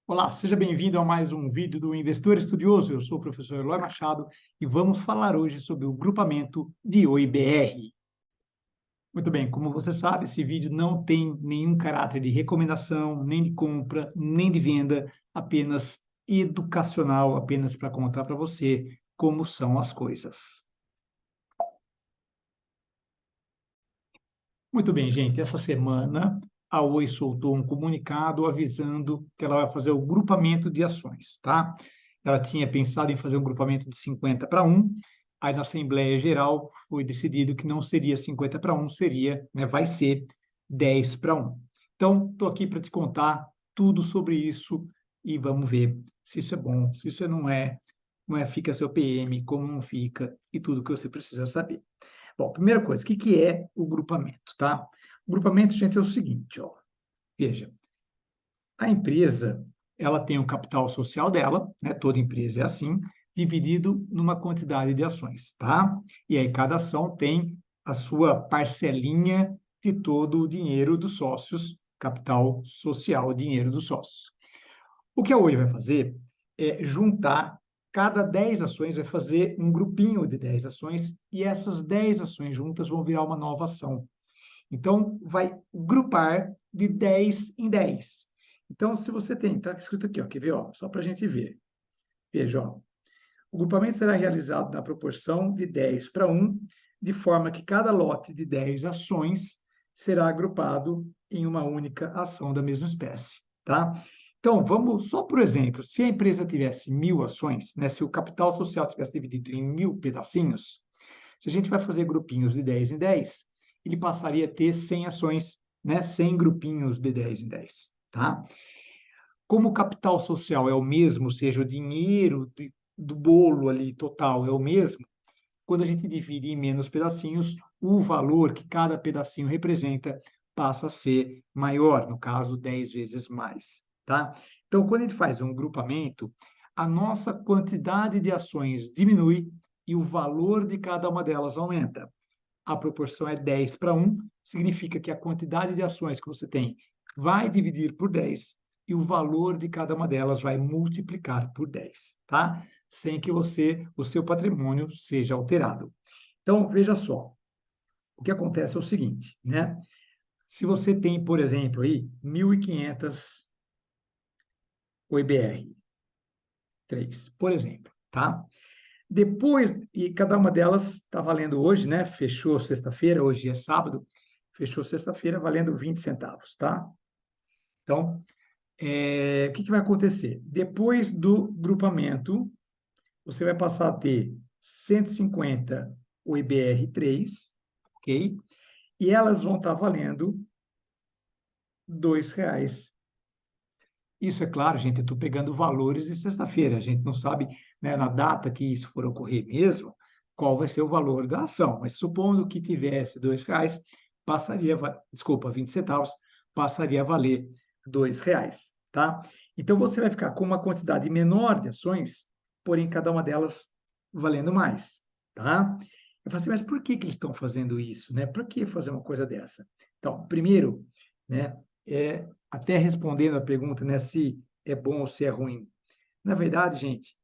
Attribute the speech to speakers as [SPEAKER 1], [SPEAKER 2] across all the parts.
[SPEAKER 1] Olá, seja bem-vindo a mais um vídeo do Investidor Estudioso. Eu sou o professor Eloy Machado e vamos falar hoje sobre o grupamento de OIBR. Muito bem, como você sabe, esse vídeo não tem nenhum caráter de recomendação, nem de compra, nem de venda, apenas educacional, apenas para contar para você como são as coisas. Muito bem, gente. Essa semana a Oi soltou um comunicado avisando que ela vai fazer o grupamento de ações, tá? Ela tinha pensado em fazer um grupamento de 50-1, aí na Assembleia Geral foi decidido que não seria 50-1, seria, né, vai ser 10-1. Então, estou aqui para te contar tudo sobre isso e vamos ver se isso é bom, se isso não é, fica seu PM, como não fica e tudo que você precisa saber. Bom, primeira coisa, o que que é o grupamento, tá? O grupamento, gente, é o seguinte, ó. Veja, a empresa, ela tem o capital social dela, né? Toda empresa é assim, dividido numa quantidade de ações, tá? E aí cada ação tem a sua parcelinha de todo o dinheiro dos sócios, capital social, dinheiro dos sócios. O que a Oi vai fazer é juntar cada 10 ações, vai fazer um grupinho de 10 ações, e essas 10 ações juntas vão virar uma nova ação. Então, vai grupar de 10 em 10. Então, se você tem, está escrito aqui, ó, quer ver, ó, só para a gente ver. Veja, ó, o grupamento será realizado na proporção de 10-1, de forma que cada lote de 10 ações será agrupado em uma única ação da mesma espécie, tá? Então, vamos só por exemplo, se a empresa tivesse 1.000 ações, né, se o capital social tivesse dividido em 1.000 pedacinhos, se a gente vai fazer grupinhos de 10 em 10, ele passaria a ter 100 ações, né, 100 grupinhos de 10 em 10, tá? Como o capital social é o mesmo, ou seja, o dinheiro do bolo ali total é o mesmo, quando a gente divide em menos pedacinhos, o valor que cada pedacinho representa passa a ser maior, no caso, 10 vezes mais, tá? Então, quando a gente faz um grupamento, a nossa quantidade de ações diminui e o valor de cada uma delas aumenta. A proporção é 10-1, significa que a quantidade de ações que você tem vai dividir por 10 e o valor de cada uma delas vai multiplicar por 10, tá? Sem que o seu patrimônio seja alterado. Então, veja só, o que acontece é o seguinte, né? Se você tem, por exemplo, aí 1.500 OIBR 3, por exemplo, tá? Depois, e cada uma delas está valendo hoje, né? Fechou sexta-feira, hoje é sábado, fechou sexta-feira valendo 20 centavos, tá? Então, o que que vai acontecer? Depois do grupamento, você vai passar a ter 150 o IBR3, ok? E elas vão estar valendo R$ 2. Isso é claro, gente, eu estou pegando valores de sexta-feira. A gente não sabe, né, na data que isso for ocorrer mesmo, qual vai ser o valor da ação. Mas supondo que tivesse R$ 2, desculpa, 20 centavos, passaria a valer R$ 2, tá? Então você vai ficar com uma quantidade menor de ações, porém cada uma delas valendo mais, tá? Eu falo assim, mas por que que eles estão fazendo isso, né? Por que fazer uma coisa dessa? Então, primeiro, né, até respondendo a pergunta, né, se é bom ou se é ruim. Na verdade, gente,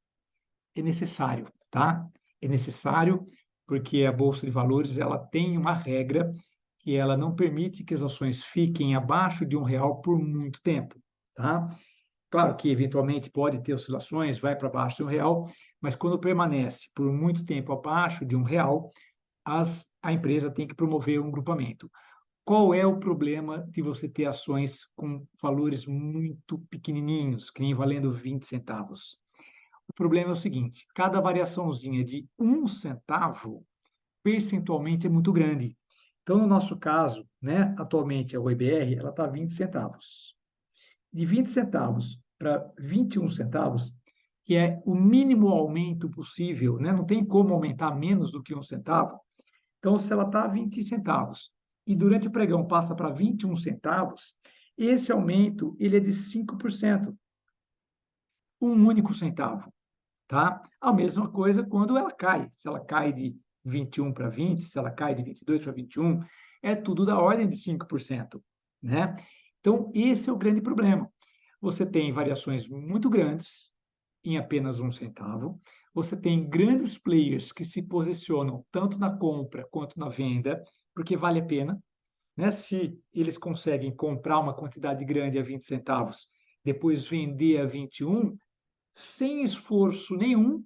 [SPEAKER 1] é necessário, tá? É necessário porque a Bolsa de Valores ela tem uma regra que ela não permite que as ações fiquem abaixo de R$ 1 por muito tempo, tá? Claro que eventualmente pode ter oscilações, vai para baixo de R$ 1, mas quando permanece por muito tempo abaixo de R$ 1, a empresa tem que promover um grupamento. Qual é o problema de você ter ações com valores muito pequenininhos, que nem valendo 20 centavos? O problema é o seguinte: cada variaçãozinha de 1 centavo, percentualmente, é muito grande. Então, no nosso caso, né, atualmente a OIBR ela está 20 centavos. De 20 centavos para 21 centavos, que é o mínimo aumento possível, né? Não tem como aumentar menos do que 1 centavo. Então, se ela está a 20 centavos e durante o pregão passa para 21 centavos, esse aumento ele é de 5%, um único centavo, tá? A mesma coisa quando ela cai. Se ela cai de 21 para 20, se ela cai de 22 para 21, é tudo da ordem de 5%, né? Então, esse é o grande problema. você tem variações muito grandes em apenas 1 centavo, você tem grandes players que se posicionam tanto na compra quanto na venda, porque vale a pena, né? Se eles conseguem comprar uma quantidade grande a 20 centavos, depois vender a 21, sem esforço nenhum,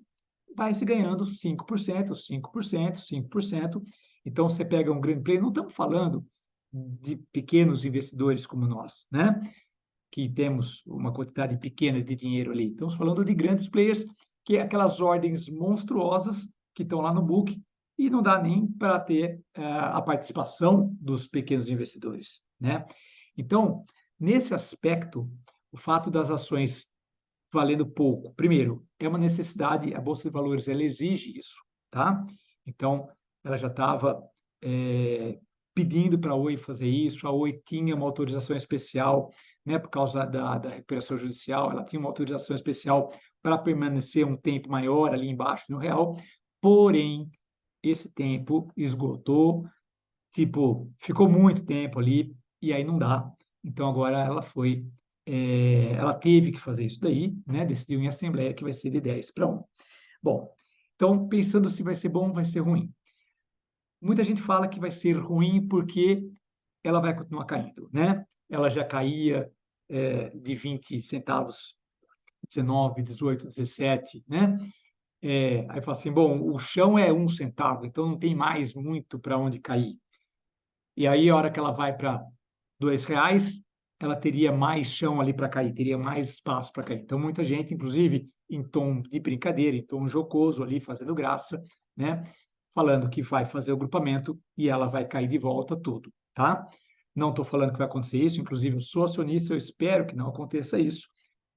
[SPEAKER 1] vai se ganhando 5%, 5%, 5%. Então, você pega um grande player, não estamos falando de pequenos investidores como nós, né? Que temos uma quantidade pequena de dinheiro ali. Estamos falando de grandes players, que é aquelas ordens monstruosas que estão lá no book e não dá nem para ter a participação dos pequenos investidores, né? Então, nesse aspecto, o fato das ações valendo pouco, primeiro, é uma necessidade, a Bolsa de Valores ela exige isso, tá? Então, ela já estava pedindo para a Oi fazer isso, a Oi tinha uma autorização especial, né, por causa da recuperação judicial, ela tinha uma autorização especial para permanecer um tempo maior ali embaixo no real, porém, esse tempo esgotou, tipo, ficou muito tempo ali, e aí não dá. Então, agora ela teve que fazer isso daí, né, decidiu em assembleia que vai ser de 10 para 1. Bom, então, pensando se vai ser bom ou vai ser ruim. Muita gente fala que vai ser ruim porque ela vai continuar caindo, né? Ela já caía de 20 centavos, 19, 18, 17, né? Aí fala assim, bom, o chão é 1 centavo, então não tem mais muito para onde cair. E aí, a hora que ela vai para R$ 2, ela teria mais chão ali para cair, teria mais espaço para cair. Então, muita gente, inclusive em tom de brincadeira, em tom jocoso ali, fazendo graça, né? Falando que vai fazer o grupamento e ela vai cair de volta tudo, tá? Não estou falando que vai acontecer isso, inclusive eu sou acionista, eu espero que não aconteça isso,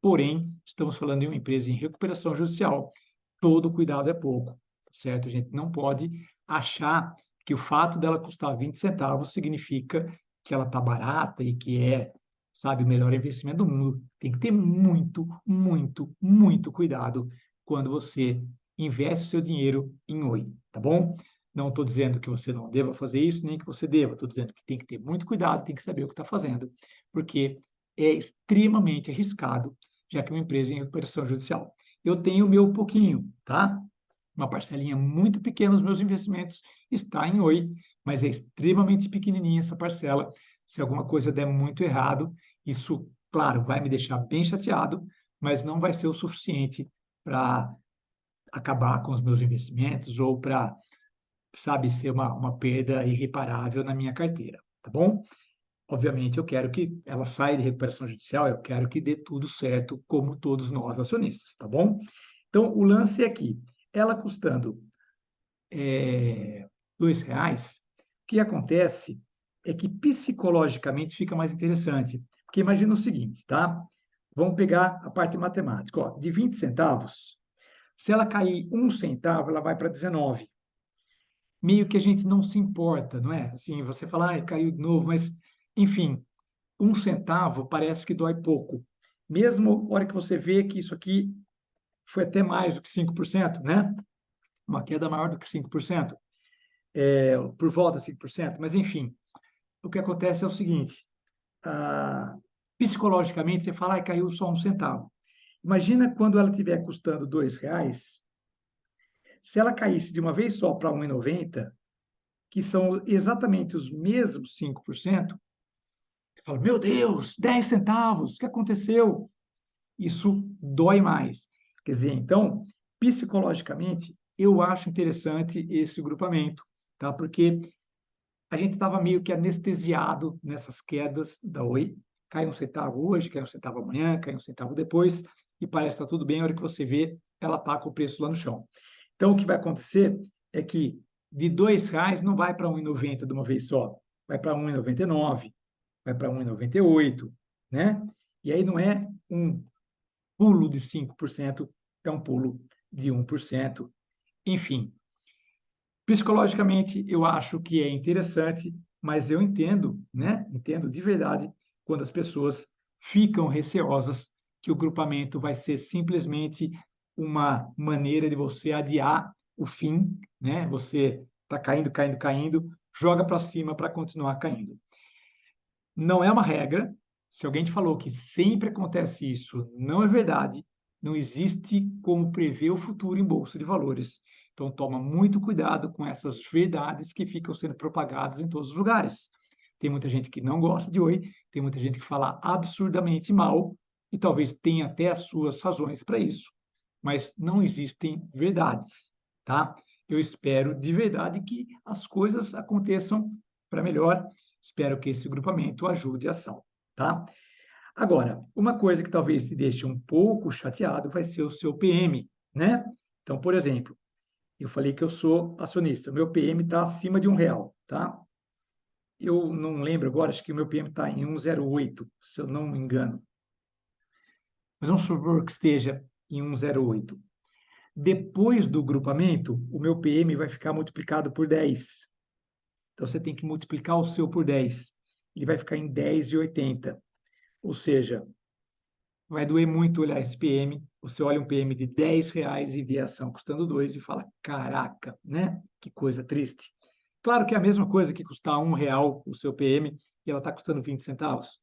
[SPEAKER 1] porém, estamos falando de uma empresa em recuperação judicial, todo cuidado é pouco, certo? A gente não pode achar que o fato dela custar 20 centavos significa que ela está barata e que é, sabe, o melhor investimento do mundo. Tem que ter muito, muito, muito cuidado quando você investe o seu dinheiro em Oi, tá bom? Não estou dizendo que você não deva fazer isso, nem que você deva. Estou dizendo que tem que ter muito cuidado, tem que saber o que está fazendo, porque é extremamente arriscado, já que é uma empresa em recuperação judicial. Eu tenho o meu pouquinho, tá? Uma parcelinha muito pequena dos meus investimentos está em Oi, mas é extremamente pequenininha essa parcela. Se alguma coisa der muito errado, isso, claro, vai me deixar bem chateado, mas não vai ser o suficiente para acabar com os meus investimentos ou para, sabe, ser uma perda irreparável na minha carteira, tá bom? Obviamente, eu quero que ela saia de recuperação judicial, eu quero que dê tudo certo, como todos nós acionistas, tá bom? Então, o lance é aqui, ela custando R$ 2, o que acontece é que psicologicamente fica mais interessante. Porque imagina o seguinte, tá? Vamos pegar a parte matemática. Ó, de 20 centavos, se ela cair 1 centavo, ela vai para 19. Meio que a gente não se importa, não é? Assim, você fala, ah, caiu de novo, mas, enfim, 1 centavo parece que dói pouco. Mesmo a hora que você vê que isso aqui foi até mais do que 5%, né? Uma queda maior do que 5%, por volta de 5%, mas enfim, o que acontece é o seguinte, ah, psicologicamente você fala, ah, caiu só 1 centavo. Imagina quando ela estiver custando R$ 2, se ela caísse de uma vez só para 1,90, que são exatamente os mesmos 5%, você fala, meu Deus, 10 centavos, o que aconteceu? Isso dói mais. Quer dizer, então, psicologicamente, eu acho interessante esse grupamento, tá? Porque a gente estava meio que anestesiado nessas quedas da Oi. Cai 1 centavo hoje, cai 1 centavo amanhã, cai 1 centavo depois, e parece que está tudo bem. A hora que você vê, ela está com o preço lá no chão. Então, o que vai acontecer é que de R$ 2 não vai para 1,90 de uma vez só, vai para 1,99, vai para 1,98, né? E aí não é um pulo de 5%, é um pulo de 1%. Enfim, psicologicamente, eu acho que é interessante, mas eu entendo, né? Entendo de verdade quando as pessoas ficam receosas que o grupamento vai ser simplesmente uma maneira de você adiar o fim, né? Você está caindo, caindo, caindo, joga para cima para continuar caindo. Não é uma regra, Se alguém te falou que sempre acontece isso, não é verdade. Não existe como prever o futuro em bolsa de valores. Então, toma muito cuidado com essas verdades que ficam sendo propagadas em todos os lugares. Tem muita gente que não gosta de Oi, tem muita gente que fala absurdamente mal, e talvez tenha até as suas razões para isso, mas não existem verdades, tá? Eu espero de verdade que as coisas aconteçam para melhor. Espero que esse grupamento ajude a ação, tá? Agora, uma coisa que talvez te deixe um pouco chateado vai ser o seu PM, né? Então, por exemplo, eu falei que eu sou acionista, meu PM está acima de R$ 1, tá? Eu não lembro agora, acho que o meu PM está em 1,08, se eu não me engano. Mas vamos supor que esteja em 1,08. Depois do grupamento, o meu PM vai ficar multiplicado por 10. Então, você tem que multiplicar o seu por 10. Ele vai ficar em 10,80. Ou seja, vai doer muito olhar esse PM. Você olha um PM de R$ 10 e vê a ação custando 2 e fala, caraca, né? Que coisa triste. Claro que é a mesma coisa que custar R$ 1 o seu PM e ela está custando 20 centavos.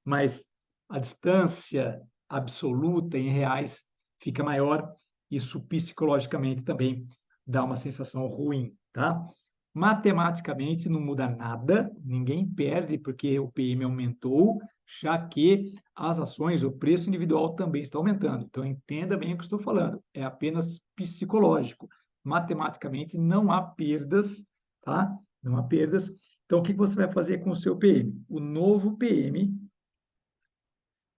[SPEAKER 1] Mas a distância absoluta em reais fica maior. Isso psicologicamente também dá uma sensação ruim, tá? Matematicamente não muda nada, ninguém perde porque o PM aumentou, já que as ações, o preço individual também está aumentando. Então entenda bem o que estou falando, é apenas psicológico. Matematicamente não há perdas, tá? Não há perdas. Então o que você vai fazer com o seu PM? O novo PM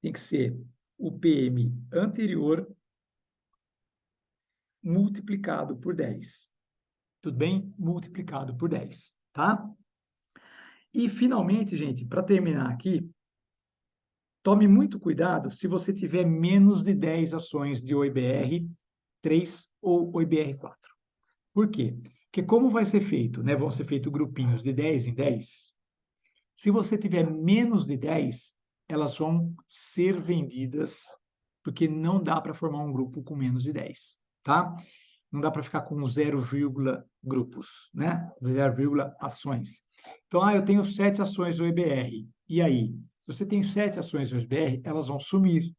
[SPEAKER 1] tem que ser o PM anterior multiplicado por 10. Tudo bem? Multiplicado por 10, tá? E, finalmente, gente, para terminar aqui, tome muito cuidado se você tiver menos de 10 ações de OIBR 3 ou OIBR 4. Por quê? Porque como vai ser feito, né? Vão ser feitos grupinhos de 10 em 10. Se você tiver menos de 10, elas vão ser vendidas, porque não dá para formar um grupo com menos de 10, tá? Não dá para ficar com 0, grupos, né? 0, ações. Então, eu tenho 7 ações do EBR. E aí? Se você tem 7 ações do EBR, elas vão sumir.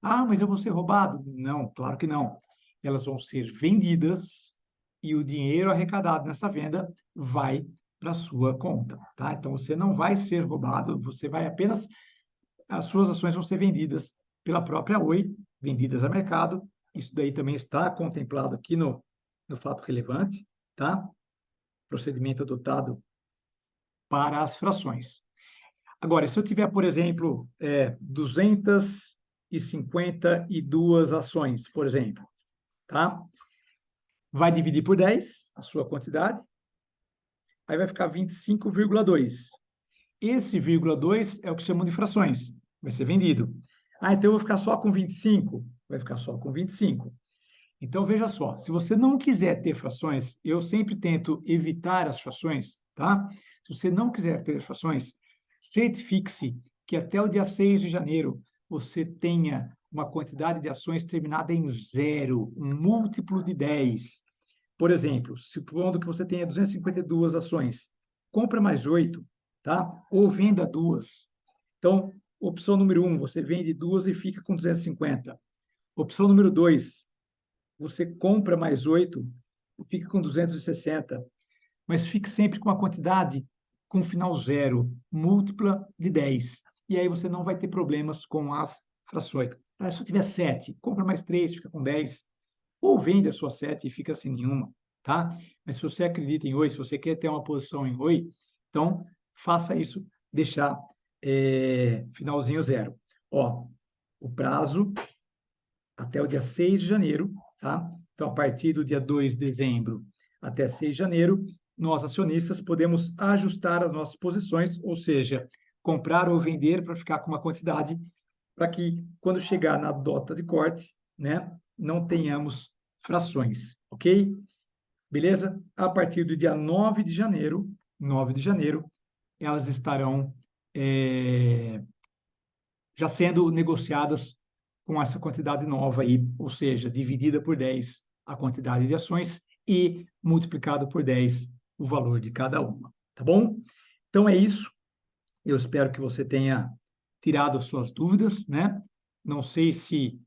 [SPEAKER 1] Ah, mas eu vou ser roubado? Não, claro que não. Elas vão ser vendidas e o dinheiro arrecadado nessa venda vai para a sua conta, tá? Então, você não vai ser roubado, você vai apenas... As suas ações vão ser vendidas pela própria Oi, vendidas a mercado. Isso daí também está contemplado aqui no fato relevante, tá? Procedimento adotado para as frações. Agora, se eu tiver, por exemplo, 252 ações, por exemplo, tá? Vai dividir por 10 a sua quantidade, aí vai ficar 25,2. Esse vírgula 2 é o que chamam de frações, vai ser vendido. Ah, então eu vou ficar só com 25? Vai ficar só com 25. Então, veja só, se você não quiser ter frações, eu sempre tento evitar as frações, tá? Se você não quiser ter frações, certifique-se que até o dia 6 de janeiro você tenha uma quantidade de ações terminada em 0, um múltiplo de 10. Por exemplo, supondo que você tenha 252 ações, compra mais 8, tá? Ou venda 2. Então, opção número 1, você vende 2 e fica com 250. Opção número 2, você compra mais 8 e fica com 260. Mas fique sempre com a quantidade com final 0, múltipla de 10. E aí você não vai ter problemas com as frações. Ah, se eu tiver 7, compra mais 3, fica com 10. Ou vende a sua 7 e fica sem nenhuma, tá? Mas se você acredita em Oi, se você quer ter uma posição em Oi, então faça isso, deixar finalzinho 0. Ó, o prazo até o dia 6 de janeiro, tá? Então, a partir do dia 2 de dezembro até 6 de janeiro, nós, acionistas, podemos ajustar as nossas posições, ou seja, comprar ou vender para ficar com uma quantidade, para que, quando chegar na data de corte, né, não tenhamos frações, ok? Beleza? A partir do dia 9 de janeiro, elas estarão já sendo negociadas com essa quantidade nova aí, ou seja, dividida por 10 a quantidade de ações e multiplicado por 10 o valor de cada uma, tá bom? Então é isso. Eu espero que você tenha tirado as suas dúvidas, né? Não sei se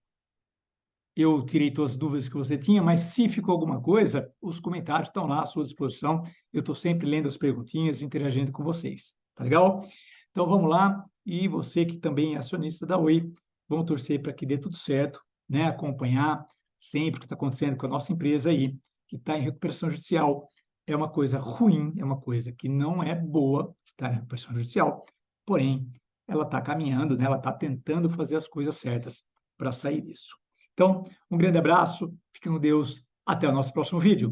[SPEAKER 1] eu tirei todas as dúvidas que você tinha, mas se ficou alguma coisa, os comentários estão lá à sua disposição. Eu estou sempre lendo as perguntinhas, interagindo com vocês. Tá legal? Então vamos lá. E você que também é acionista da Oi, vamos torcer para que dê tudo certo, né? Acompanhar sempre o que está acontecendo com a nossa empresa aí, que está em recuperação judicial. É uma coisa ruim, é uma coisa que não é boa estar em recuperação judicial, porém, ela está caminhando, né? Ela está tentando fazer as coisas certas para sair disso. Então, um grande abraço, fiquem com Deus, até o nosso próximo vídeo.